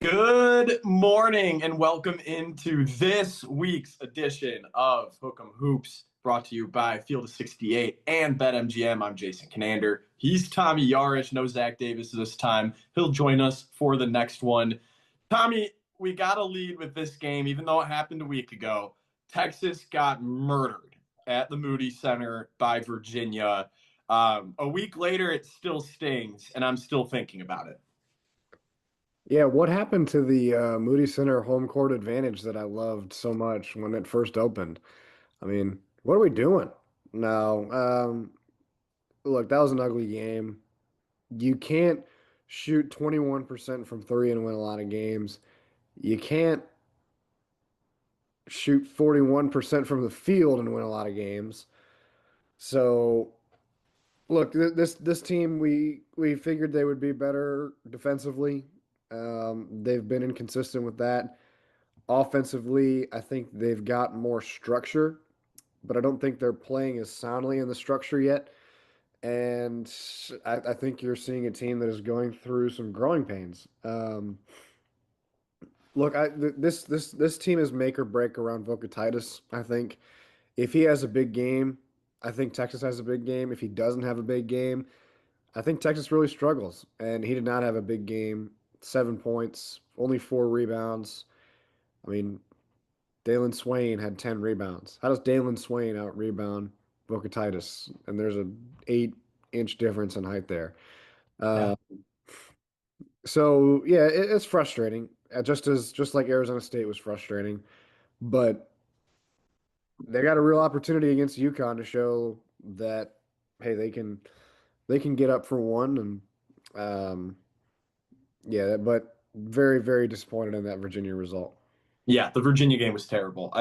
Good morning and welcome into this week's edition of Hook'em Hoops, brought to you by Field of 68 and BetMGM. I'm Jason Kinander. He's Tommy Yarrish. No Zach Davis this time. He'll join us for the next one. Tommy, we got to lead with this game, even though it happened a week ago. Texas got murdered at the Moody Center by Virginia. A week later, it still stings, and I'm still thinking about it. Yeah, what happened to the Moody Center home court advantage that I loved so much when it first opened? I mean, what are we doing? No, look, that was an ugly game. You can't shoot 21% from three and win a lot of games. You can't shoot 41% from the field and win a lot of games. So, look, this team, we figured they would be better defensively. They've been inconsistent with that. Offensively, I think they've got more structure, but I don't think they're playing as soundly in the structure yet. And I think you're seeing a team that is going through some growing pains. Look, this team is make or break around Titus. I think if he has a big game, I think Texas has a big game. If he doesn't have a big game, I think Texas really struggles. And he did not have a big game. 7 points, only 4 rebounds. I mean, Dalen Swain had 10 rebounds. How does Dalen Swain out rebound Titus? And there's a 8-inch difference in height there. Yeah. Uh, so yeah, it's frustrating. Just like Arizona State was frustrating, but they got a real opportunity against UConn to show that hey, they can get up for one and yeah, but very disappointed in that Virginia result. Yeah, the Virginia game was terrible.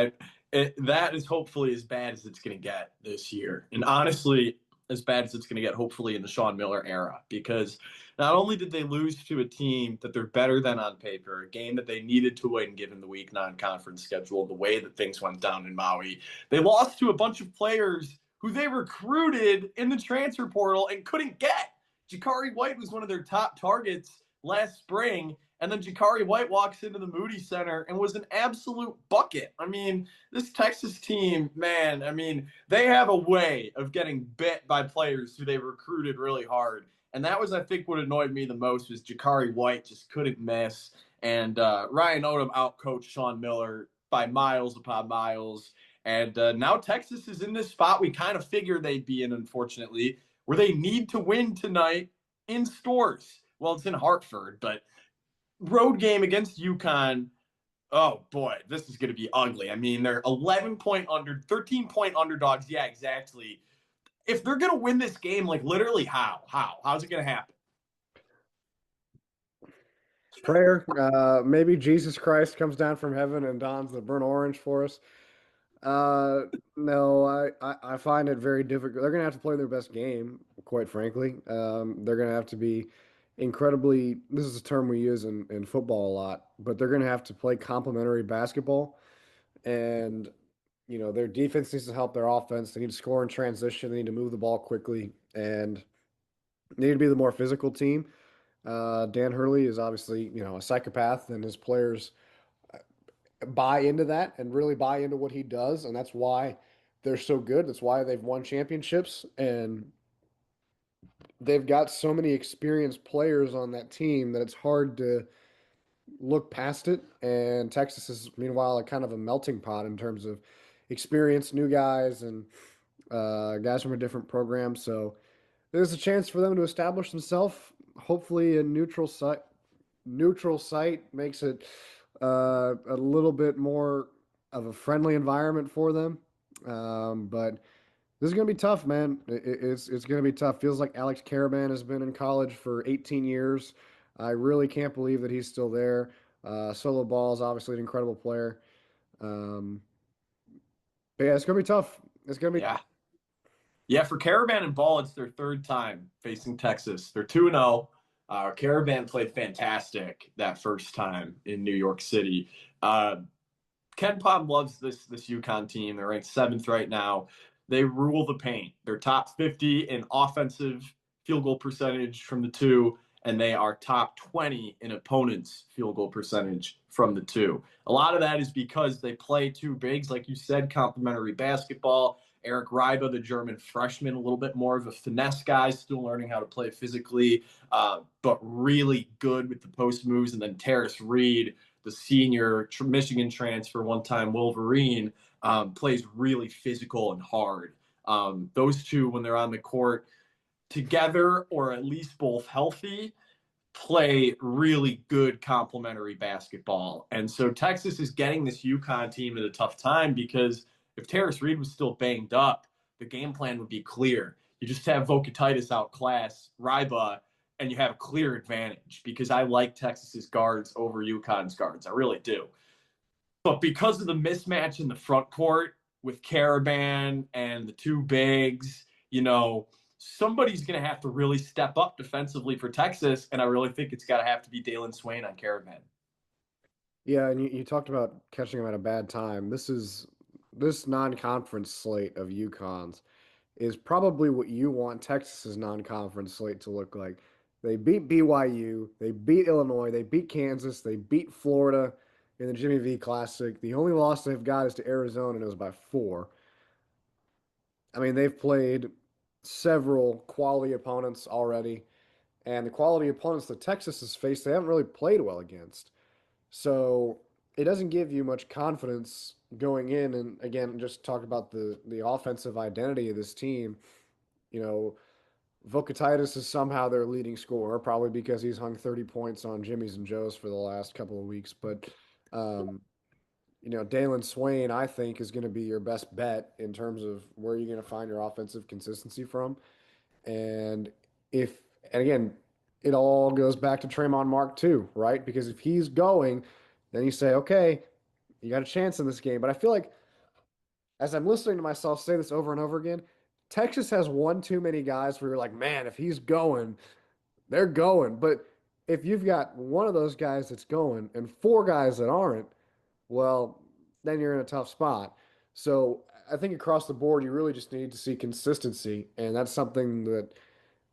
That is hopefully as bad as it's going to get this year, and honestly, as bad as it's going to get hopefully in the Sean Miller era. Because not only did they lose to a team that they're better than on paper, a game that they needed to win given the week non-conference schedule, the way that things went down in Maui, they lost to a bunch of players who they recruited in the transfer portal and couldn't get. Jakari White was one of their top targets last spring, and then Jakari White walks into the Moody Center and was an absolute bucket. I mean, this Texas team, man, I mean, they have a way of getting bit by players who they recruited really hard. And that was, I think, what annoyed me the most was Jakari White just couldn't miss. And Ryan Odom outcoached Sean Miller by miles upon miles. And now Texas is in this spot we kind of figured they'd be in, unfortunately, where they need to win tonight in Stores. Well, it's in Hartford, but road game against UConn. Oh boy, this is going to be ugly. I mean, they're 13-point underdogs. Yeah, exactly. If they're going to win this game, like literally how's it going to happen? Prayer, maybe Jesus Christ comes down from heaven and dons the burnt orange for us. Uh, no, I find it very difficult. They're going to have to play their best game, quite frankly. They're going to have to be incredibly, this is a term we use in football a lot, but they're going to have to play complementary basketball. And, their defense needs to help their offense. They need to score in transition. They need to move the ball quickly. And they need to be the more physical team. Dan Hurley is obviously, a psychopath, and his players buy into that and really buy into what he does, and that's why they're so good. That's why they've won championships, and they've got so many experienced players on that team that it's hard to look past it. And Texas is, meanwhile, a kind of a melting pot in terms of experienced new guys and guys from a different program. So there's a chance for them to establish themselves. Hopefully, a neutral site makes it a little bit more of a friendly environment for them. But this is going to be tough, man. It's going to be tough. Feels like Alex Caravan has been in college for 18 years. I really can't believe that he's still there. Solo Ball is obviously an incredible player. Um, but yeah, it's going to be tough. It's going to be. Yeah. Yeah, for Caravan and Ball, it's their third time facing Texas. They're 2-0. Caravan played fantastic that first time in New York City. Uh, Ken Pom loves this UConn team. They're ranked seventh right now. They rule the paint. They're top 50 in offensive field goal percentage from the two and they are top 20 in opponents' field goal percentage from the two. A lot of that is because they play two bigs, like you said, complementary basketball. Eric Ryba, the German freshman, a little bit more of a finesse guy, still learning how to play physically, but really good with the post moves. And then Terrace Reed, the senior Michigan transfer, one-time Wolverine, plays really physical and hard. Those two, when they're on the court together, or at least both healthy, play really good complementary basketball. And so Texas is getting this UConn team at a tough time because if Terrace Reed was still banged up, the game plan would be clear. You just have Vokatitis outclass Ryba, and you have a clear advantage because I like Texas's guards over UConn's guards. I really do. But because of the mismatch in the front court with Caravan and the two bigs, somebody's going to have to really step up defensively for Texas, and I really think it's got to have to be Dalen Swain on Caravan. Yeah, and you talked about catching him at a bad time. This non-conference slate of UConn's is probably what you want Texas's non-conference slate to look like. They beat BYU, they beat Illinois, they beat Kansas, they beat Florida in the Jimmy V Classic. The only loss they've got is to Arizona, and it was by 4. I mean, they've played several quality opponents already, and the quality opponents that Texas has faced, they haven't really played well against. So it doesn't give you much confidence going in. And again, just talk about the offensive identity of this team. You know, Vokatitis is somehow their leading scorer, probably because he's hung 30 points on Jimmy's and Joe's for the last couple of weeks. But um, Dalen Swain, I think, is going to be your best bet in terms of where you're going to find your offensive consistency from. And and again, it all goes back to Tremont Mark too, right? Because if he's going, then you say, okay, you got a chance in this game. But I feel like as I'm listening to myself say this over and over again, Texas has one too many guys where you're like, man, if he's going, they're going. But if you've got one of those guys that's going and 4 guys that aren't, well, then you're in a tough spot. So I think across the board, you really just need to see consistency. And that's something that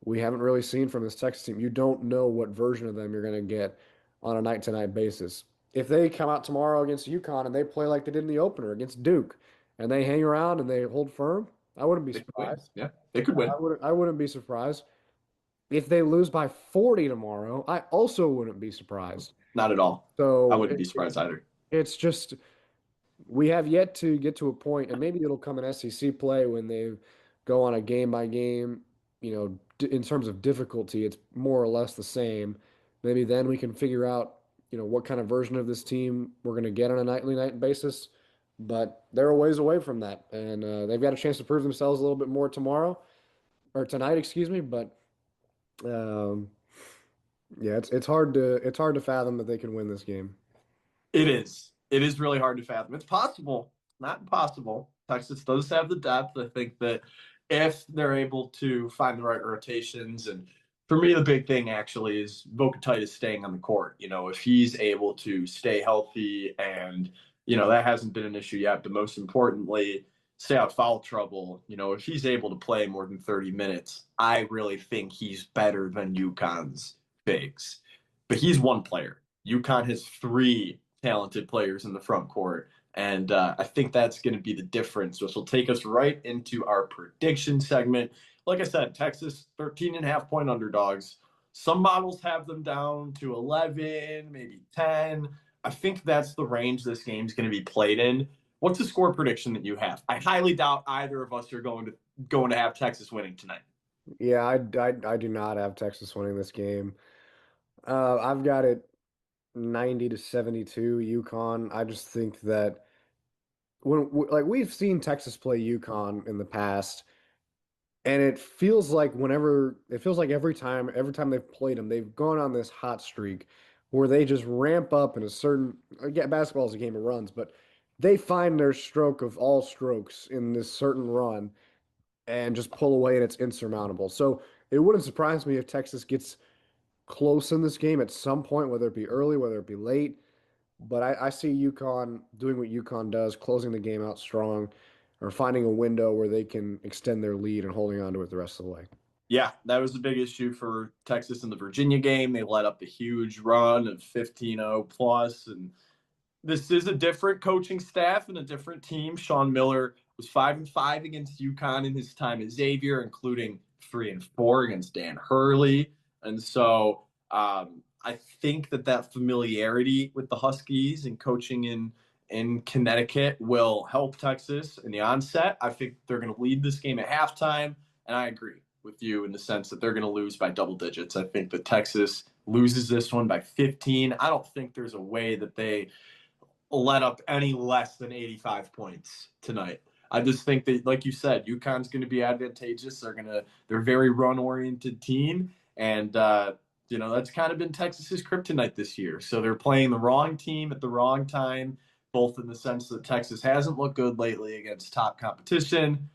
we haven't really seen from this Texas team. You don't know what version of them you're going to get on a night-to-night basis. If they come out tomorrow against UConn and they play like they did in the opener against Duke, and they hang around and they hold firm, I wouldn't be They could win. surprised. Yeah, they could win. I wouldn't be surprised. If they lose by 40 tomorrow, I also wouldn't be surprised. Not at all. I So wouldn't be surprised either. it's just we have yet to get to a point, and maybe it'll come in SEC play when they go on a game by game. In terms of difficulty, it's more or less the same. Maybe then we can figure out, what kind of version of this team we're going to get on a nightly night basis. But they're a ways away from that, and they've got a chance to prove themselves a little bit more tomorrow or tonight, excuse me. But um, yeah, it's hard to fathom that they can win this game. It is. It is really hard to fathom. It's possible, not impossible. Texas does have the depth. I think that if they're able to find the right rotations, and for me, the big thing actually is Vokatitis staying on the court. If he's able to stay healthy, and that hasn't been an issue yet. But most importantly, stay out of foul trouble. If he's able to play more than 30 minutes, I really think he's better than UConn's bigs. But he's one player. UConn has 3 talented players in the front court. And I think that's going to be the difference, which will take us right into our prediction segment. Like I said, Texas, 13.5-point underdogs. Some models have them down to 11, maybe 10. I think that's the range this game's going to be played in. What's the score prediction that you have? I highly doubt either of us are going to have Texas winning tonight. Yeah, I do not have Texas winning this game. I've got it 90-72 UConn. I just think that like we've seen Texas play UConn in the past, and it feels like every time they've played them, they've gone on this hot streak where they just ramp up in a certain. Again, basketball is a game of runs, but they find their stroke of all strokes in this certain run and just pull away, and it's insurmountable. So it wouldn't surprise me if Texas gets close in this game at some point, whether it be early, whether it be late. But I see UConn doing what UConn does, closing the game out strong, or finding a window where they can extend their lead and holding on to it the rest of the way. Yeah, that was the big issue for Texas in the Virginia game. They let up a huge run of 15-0 plus, and this is a different coaching staff and a different team. Sean Miller was 5-5 against UConn in his time at Xavier, including 3-4 against Dan Hurley. And so I think that familiarity with the Huskies and coaching in Connecticut will help Texas in the onset. I think they're going to lead this game at halftime, and I agree with you in the sense that they're going to lose by double digits. I think that Texas loses this one by 15. I don't think there's a way that they let up any less than 85 points tonight. I just think that, like you said, UConn's going to be advantageous. They're a very run oriented team, and that's kind of been Texas's kryptonite this year. So they're playing the wrong team at the wrong time, both in the sense that Texas hasn't looked good lately against top competition,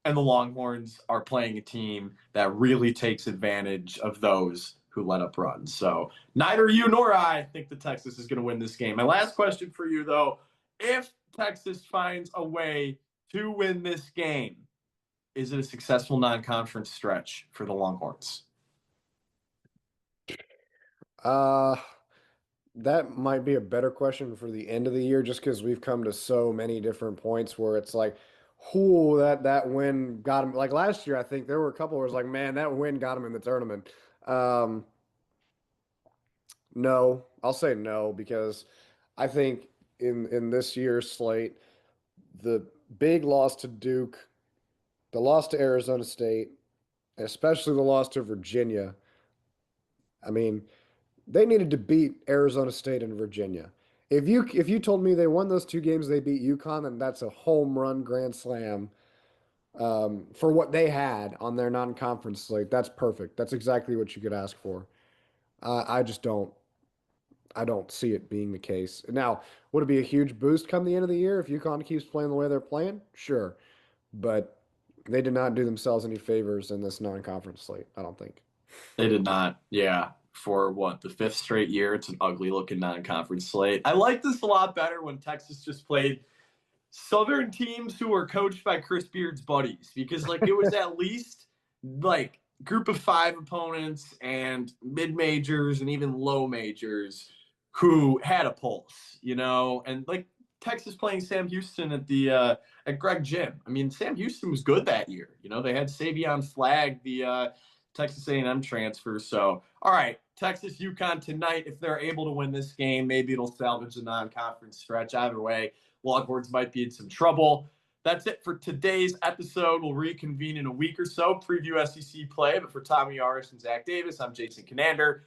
and the Longhorns are playing a team that really takes advantage of those who let up runs. So neither you nor I think that Texas is going to win this game. My last question for you, though, if Texas finds a way to win this game, is it a successful non-conference stretch for the Longhorns? Uh, that might be a better question for the end of the year, just because we've come to so many different points where it's like, who that win got him. Like last year, I think there were a couple where it's like, man, that win got him in the tournament. Um, no, I'll say no because I think in this year's slate, the big loss to Duke, the loss to Arizona State, especially the loss to Virginia. I mean, they needed to beat Arizona State and Virginia. If you told me they won those two games, they beat UConn, then that's a home run grand slam for what they had on their non-conference slate. That's perfect. That's exactly what you could ask for. I just don't. I don't see it being the case. Now, would it be a huge boost come the end of the year if UConn keeps playing the way they're playing? Sure, but they did not do themselves any favors in this non-conference slate. I don't think. They did not. Yeah. For what, the fifth straight year, it's an ugly looking non conference slate. I like this a lot better when Texas just played Southern teams who were coached by Chris Beard's buddies because like it was at least like group of five opponents and mid majors and even low majors who had a pulse, and like Texas playing Sam Houston at Greg Gym. I mean, Sam Houston was good that year. They had Savion Flag, the Texas A&M transfer. So, all right, Texas UConn tonight. If they're able to win this game, maybe it'll salvage the non-conference stretch. Either way, Longhorns might be in some trouble. That's it for today's episode. We'll reconvene in a week or so, preview SEC play. But for Tommy Yarrish and Zach Davis, I'm Jason Kinander.